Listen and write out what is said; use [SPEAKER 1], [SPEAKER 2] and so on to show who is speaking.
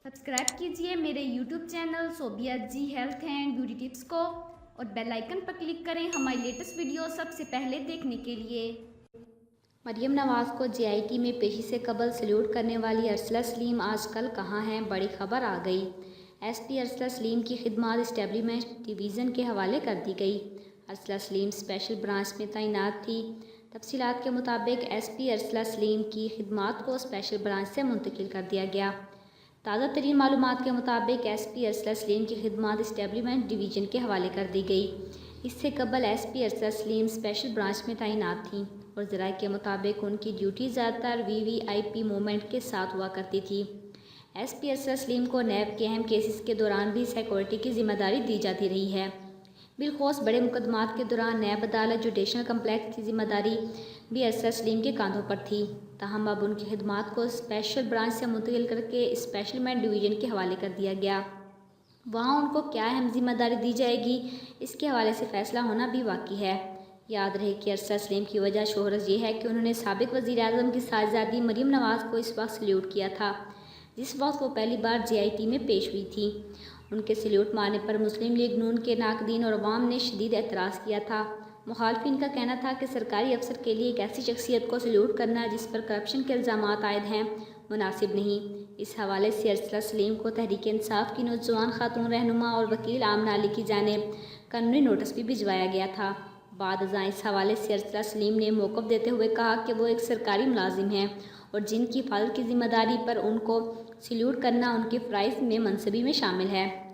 [SPEAKER 1] Subscribe कीजिए मेरे YouTube channel Sobia ji health and beauty tips को और बेल आइकन पर क्लिक करें हमारी लेटेस्ट वीडियो सबसे पहले देखने के लिए।
[SPEAKER 2] मरियम नवाज़ को JIT में पेशी से कबल सल्यूट करने वाली अरसला सलीम आजकल कहाँ हैं? बड़ी खबर आ गई। SP अरसला सलीम की खिदमात इस्टेब्लिशमेंट डिवीज़न के हवाले कर दी गई। अरसला सलीम स्पेशल ब्रांच में तैनात थी। तफसीलात के मुताबिक SP अरसला सलीम की खिदमात को स्पेशल ब्रांच से मुंतकिल कर दिया गया। ताज़ा तरीन मालूमात के मुताबिक SP अरसला सलीम की खिदमात इस्टेब्लिशमेंट डिवीज़न के हवाले कर दी गई। इससे कबल SP Arsala Salim special branch में तैनात थी और ज़राए के मुताबिक उनकी ड्यूटी ज़्यादातर VVIP मूवमेंट के साथ हुआ करती थी। SP अरसला सलीम को नैब के अहम केसेस के दौरान भी सिक्योरिटी की जिम्मेदारी दी जाती रही है। बिलखुसूस बड़े मुकदमात के दौरान नैब अदालत जुडिशल कम्प्लेक्स की जिम्मेदारी भी अरसला सलीम के कांधों पर थी। ताहम अब उनकी खिदमात को स्पेशल ब्रांच से मुंतकिल करके स्पेशलमेंट डिवीज़न के हवाले कर दिया गया। वहाँ उनको क्या अहम जिम्मेदारी दी जाएगी, इसके हवाले से फ़ैसला होना भी बाकी है। याद रहे कि अरसला सलीम की वजह शोहरत ये है कि उन्होंने साबिक वज़ीर आज़म की साहबजादी मरियम नवाज़ को इस वक्त सल्यूट किया था जिस वक्त वो पहली बार JIT में पेश हुई थी। उनके सल्यूट मारने पर मुस्लिम लीग नून के नाकदीन और अवाम ने शदीद एतराज़ किया था। मुखालफिन का कहना था कि सरकारी अफसर के लिए एक ऐसी शख्सियत को सल्यूट करना जिस पर करप्शन के इल्ज़ामात आयद हैं मुनासिब नहीं। इस हवाले से अरसला सलीम को तहरीक इंसाफ की नौजवान खातून रहनुमा और वकील आमना अली की जानिब कानूनी नोटिस भी भिजवाया गया था। बाद अज़ां इस हवाले से अरसला सलीम ने मौक़िफ़ देते हुए कहा कि वो एक सरकारी मुलाजिम हैं और जिनकी हिफाजत की जिम्मेदारी पर उनको सल्यूट करना उनके फ़राइज़ में मनसबी में शामिल है।